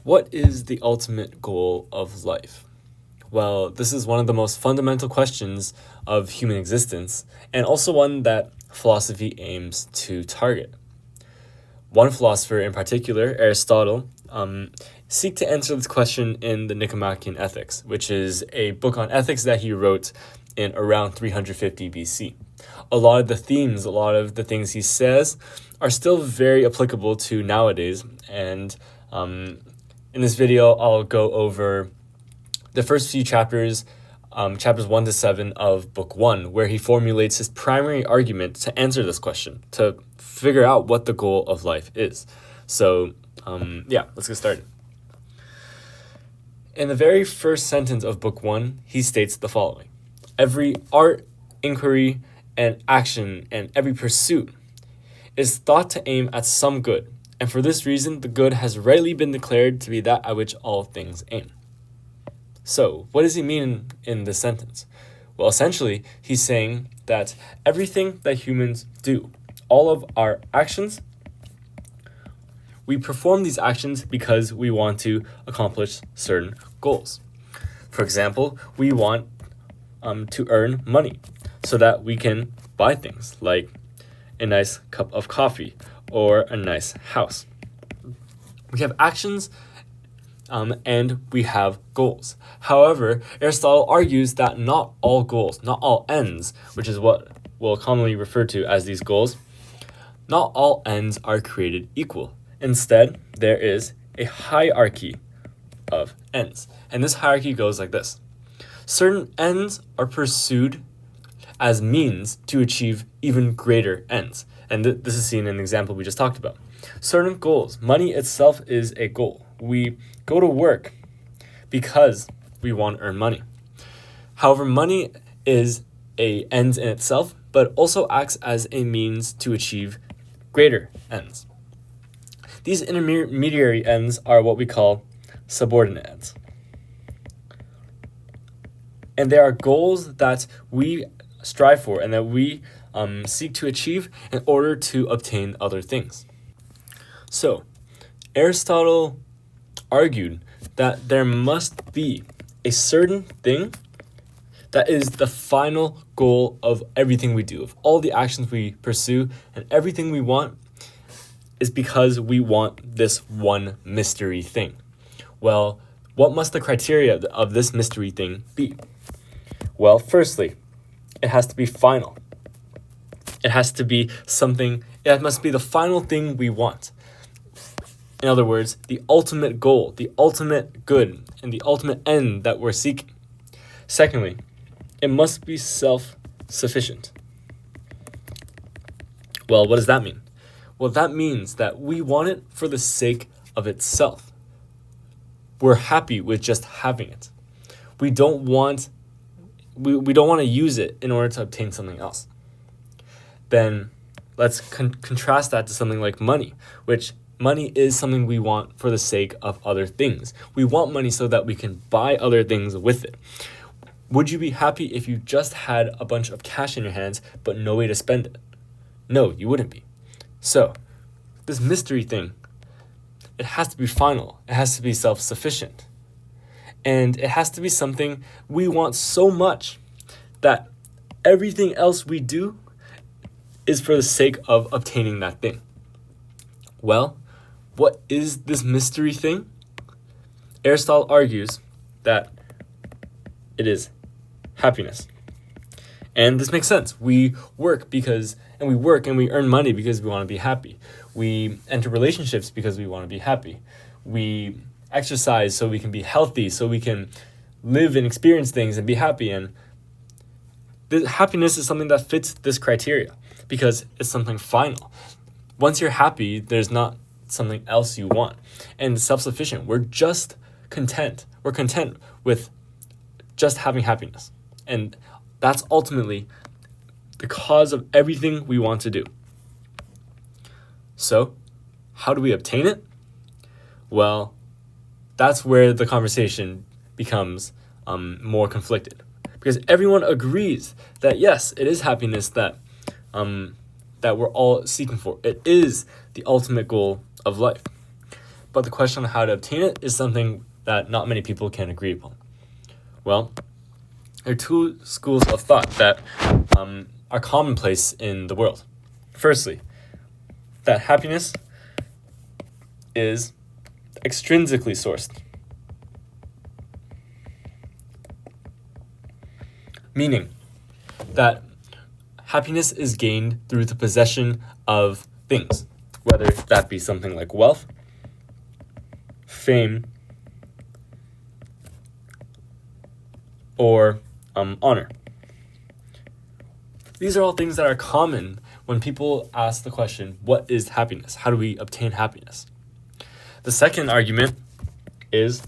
What is the ultimate goal of life? Well, this is one of the most fundamental questions of human existence, and also one that philosophy aims to target. One philosopher in particular, Aristotle, seek to answer this question in the Nicomachean Ethics, which is a book on ethics that he wrote in around 350 BC. A lot of the themes, a lot of the things he says are still very applicable to nowadays, and in this video, I'll go over the first few chapters, chapters 1 to 7 of book 1, where he formulates his primary argument to answer this question, to figure out what the goal of life is. So, let's get started. In the very first sentence of book 1, he states the following: every art, inquiry, and action, and every pursuit is thought to aim at some good, and for this reason the good has rightly been declared to be that at which all things aim. So, what does he mean in this sentence? Well, essentially, he's saying that everything that humans do, all of our actions, we perform these actions because we want to accomplish certain goals. For example, we want to earn money so that we can buy things like a nice cup of coffee or a nice house. We have actions and we have goals. However, Aristotle argues that not all goals, not all ends, which is what we'll commonly refer to as these goals, not all ends are created equal. Instead, there is a hierarchy of ends. And this hierarchy goes like this. Certain ends are pursued as means to achieve even greater ends. And this is seen in the example we just talked about. Certain goals. Money itself is a goal. We go to work because we want to earn money. However, money is an end in itself, but also acts as a means to achieve greater ends. These intermediary ends are what we call subordinate ends. And there are goals that we strive for and that we seek to achieve in order to obtain other things. So, Aristotle argued that there must be a certain thing that is the final goal of everything we do, of all the actions we pursue, and everything we want is because we want this one mystery thing. Well, what must the criteria of this mystery thing be? Well, firstly, it has to be final. It has to be something, it must be the final thing we want. In other words, the ultimate goal, the ultimate good, and the ultimate end that we're seeking. Secondly, it must be self-sufficient. Well, what does that mean? Well, that means that we want it for the sake of itself. We're happy with just having it. We don't want to use it in order to obtain something else. Then let's contrast that to something like money, which money is something we want for the sake of other things. We want money so that we can buy other things with it. Would you be happy if you just had a bunch of cash in your hands but no way to spend it? No, you wouldn't be. So, this mystery thing, it has to be final. It has to be self-sufficient. And it has to be something we want so much that everything else we do is for the sake of obtaining that thing. Well, what is this mystery thing? Aristotle argues that it is happiness. And this makes sense. We work and we earn money because we want to be happy. We enter relationships because we want to be happy. We exercise so we can be healthy, so we can live and experience things and be happy. And happiness is something that fits this criteria because it's something final. Once you're happy, there's not something else you want. And self-sufficient, we're just content. We're content with just having happiness. And that's ultimately the cause of everything we want to do. So, how do we obtain it? Well, that's where the conversation becomes more conflicted. Because everyone agrees that yes, it is happiness that we're all seeking for. It is the ultimate goal of life. but the question on how to obtain it is something that not many people can agree upon. Well, there are two schools of thought that are commonplace in the world. Firstly, that happiness is extrinsically sourced, meaning that happiness is gained through the possession of things, whether that be something like wealth, fame, or honor. These are all things that are common when people ask the question, what is happiness? How do we obtain happiness? The second argument is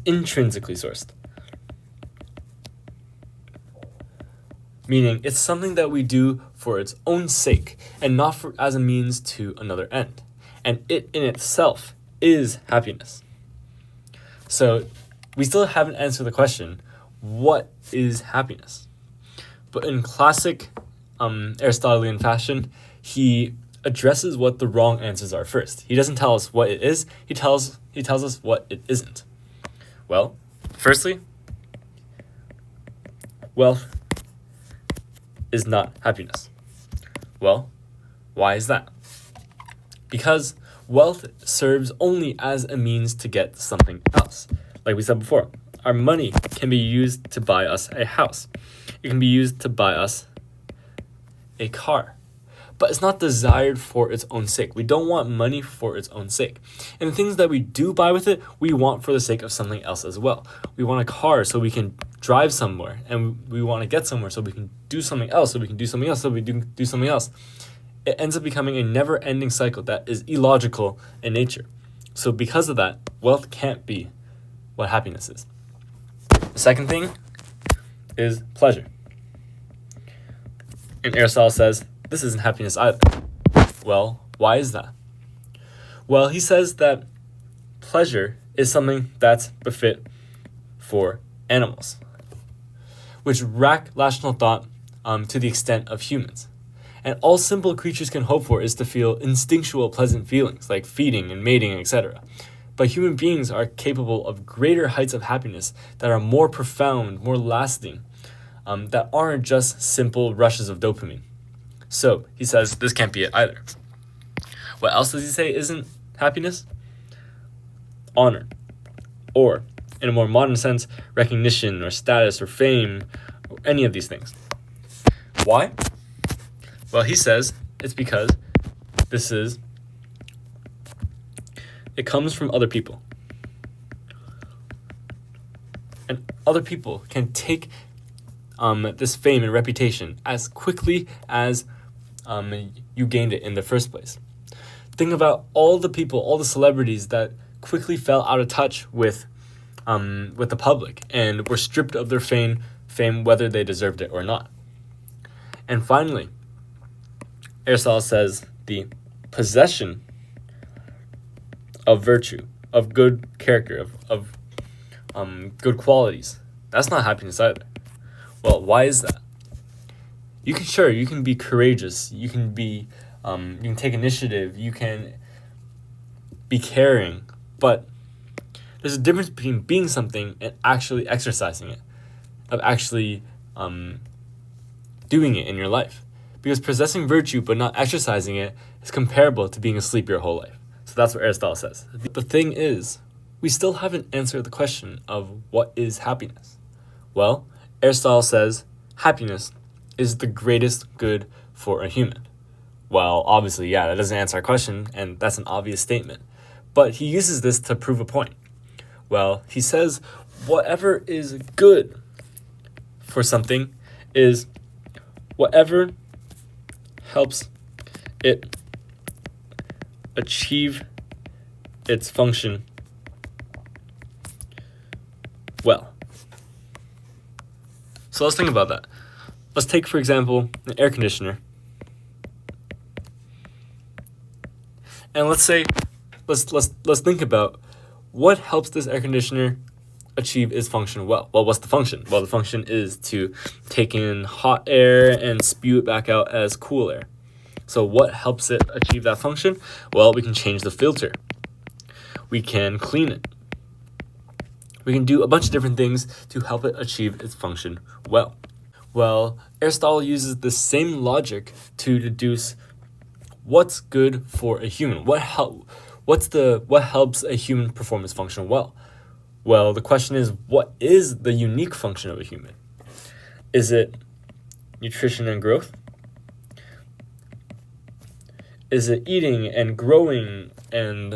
intrinsically sourced, meaning it's something that we do for its own sake and not as a means to another end. And it in itself is happiness. So we still haven't answered the question, what is happiness? But in classic Aristotelian fashion, he addresses what the wrong answers are first. He doesn't tell us what it is, he tells us what it isn't. Well, firstly, wealth is not happiness. Well, why is that? Because wealth serves only as a means to get something else. Like we said before, our money can be used to buy us a house. It can be used to buy us a car. But it's not desired for its own sake. We don't want money for its own sake. And the things that we do buy with it, we want for the sake of something else as well. We want a car so we can drive somewhere, and we want to get somewhere so we can do something else, so we can do something else, so we do something else. It ends up becoming a never-ending cycle that is illogical in nature. So because of that, wealth can't be what happiness is. The second thing is pleasure. And Aristotle says, this isn't happiness either. Well, why is that? Well, he says that pleasure is something that's befit for animals, which rack rational thought to the extent of humans. And all simple creatures can hope for is to feel instinctual pleasant feelings, like feeding and mating, etc. But human beings are capable of greater heights of happiness that are more profound, more lasting, that aren't just simple rushes of dopamine. So he says this can't be it either. What else does he say isn't happiness? Honor, or in a more modern sense, recognition or status or fame, or any of these things. Why? Well, he says it's because it comes from other people. And other people can take this fame and reputation as quickly as you gained it in the first place. Think about all the people, all the celebrities that quickly fell out of touch with the public and were stripped of their fame whether they deserved it or not. And finally, Aristotle says the possession of virtue, of good character, of good qualities, that's not happiness either. Well, why is that? You can be courageous, you can take initiative, you can be caring, but there's a difference between being something and actually exercising it, of actually doing it in your life. Because possessing virtue but not exercising it is comparable to being asleep your whole life. So that's what Aristotle says. The thing is, we still haven't answered the question of what is happiness. Well, Aristotle says happiness is the greatest good for a human. Well, obviously, yeah, that doesn't answer our question, and that's an obvious statement. But he uses this to prove a point. Well, he says whatever is good for something is whatever helps it achieve its function well. So let's think about that. Let's take, for example, an air conditioner. And let's think about what helps this air conditioner achieve its function well. Well, what's the function? Well, the function is to take in hot air and spew it back out as cool air. So what helps it achieve that function? Well, we can change the filter. We can clean it. We can do a bunch of different things to help it achieve its function well. Well, Aristotle uses the same logic to deduce what's good for a human. What helps a human perform its function well? Well, the question is, what is the unique function of a human? Is it nutrition and growth? Is it eating and growing and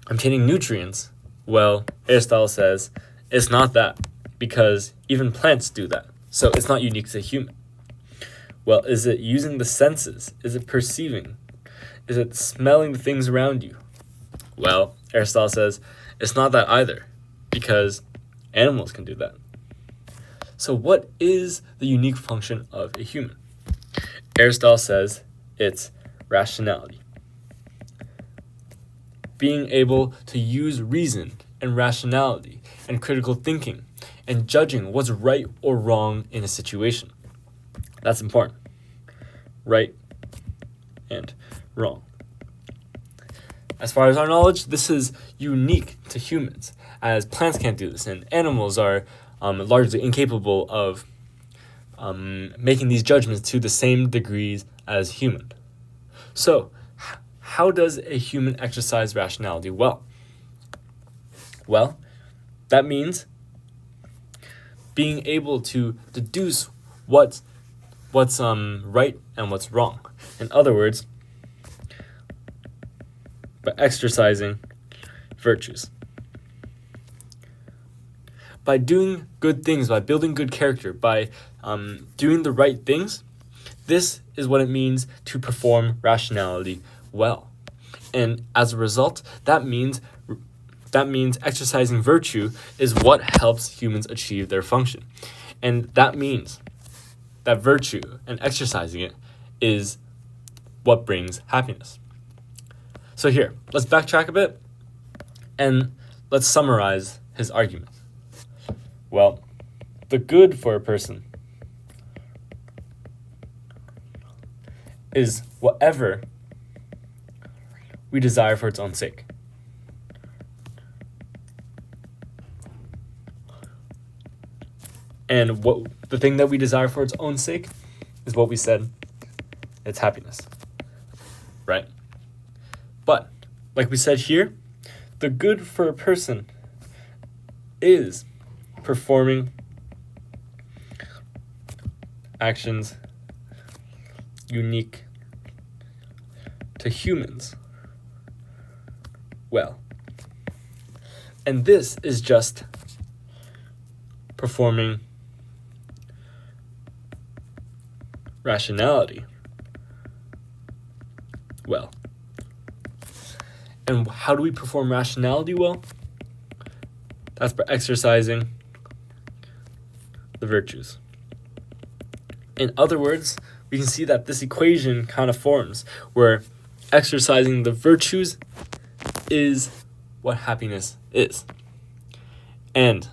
obtaining nutrients? Well, Aristotle says it's not that, because even plants do that. So it's not unique to human. Well, is it using the senses? Is it perceiving? Is it smelling the things around you? Well, Aristotle says it's not that either, because animals can do that. So what is the unique function of a human? Aristotle says it's rationality. Being able to use reason and rationality and critical thinking and judging what's right or wrong in a situation. That's important. Right and wrong. As far as our knowledge, this is unique to humans, as plants can't do this, and animals are largely incapable of making these judgments to the same degrees as human. So, how does a human exercise rationality well? Well, that means being able to deduce what's right and what's wrong. In other words, by exercising virtues. By doing good things, by building good character, by doing the right things, this is what it means to perform rationality well. And as a result, that means exercising virtue is what helps humans achieve their function. And that means that virtue and exercising it is what brings happiness. So here, let's backtrack a bit and let's summarize his argument. Well, the good for a person is whatever we desire for its own sake. And the thing that we desire for its own sake is what we said, it's happiness. Right? But, like we said here, the good for a person is performing actions unique to humans well. And this is just performing rationality well. And how do we perform rationality well? That's by exercising the virtues. In other words, we can see that this equation kind of forms where exercising the virtues is what happiness is. And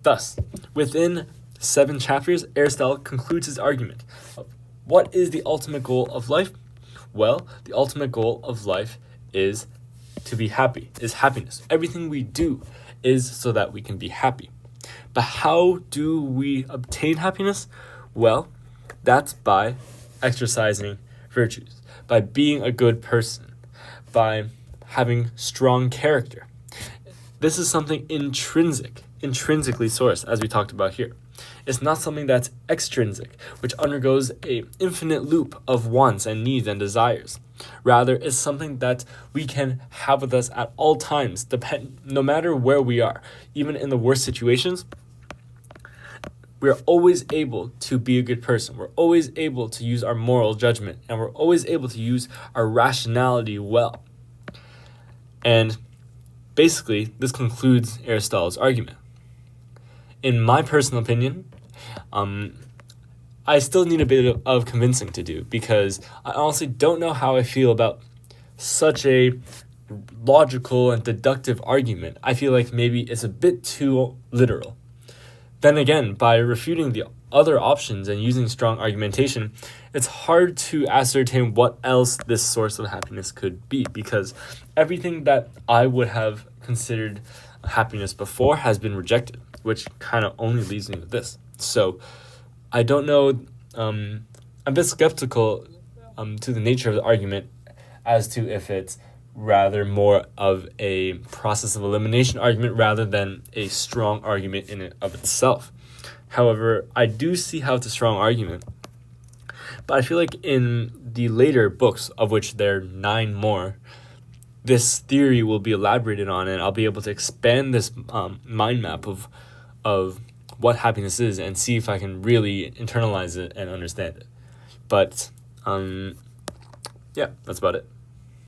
thus, within 7 chapters, Aristotle concludes his argument of what is the ultimate goal of life? Well, the ultimate goal of life is to be happy, is happiness. Everything we do is so that we can be happy. But how do we obtain happiness? Well, that's by exercising virtues, by being a good person, by having strong character. This is something intrinsically sourced, as we talked about here. It's not something that's extrinsic, which undergoes an infinite loop of wants and needs and desires. Rather, it's something that we can have with us at all times, no matter where we are. Even in the worst situations, we're always able to be a good person. We're always able to use our moral judgment, and we're always able to use our rationality well. And basically, this concludes Aristotle's argument. In my personal opinion, I still need a bit of convincing to do, because I honestly don't know how I feel about such a logical and deductive argument. I feel like maybe it's a bit too literal. Then again, by refuting other options and using strong argumentation, it's hard to ascertain what else this source of happiness could be, because everything that I would have considered happiness before has been rejected, which kind of only leaves me with this. So I don't know. I'm a bit skeptical to the nature of the argument as to if it's rather more of a process of elimination argument rather than a strong argument in and of itself. However, I do see how it's a strong argument, but I feel like in the later books, of which there are 9 more, this theory will be elaborated on, and I'll be able to expand this mind map of what happiness is and see if I can really internalize it and understand it. But yeah, that's about it.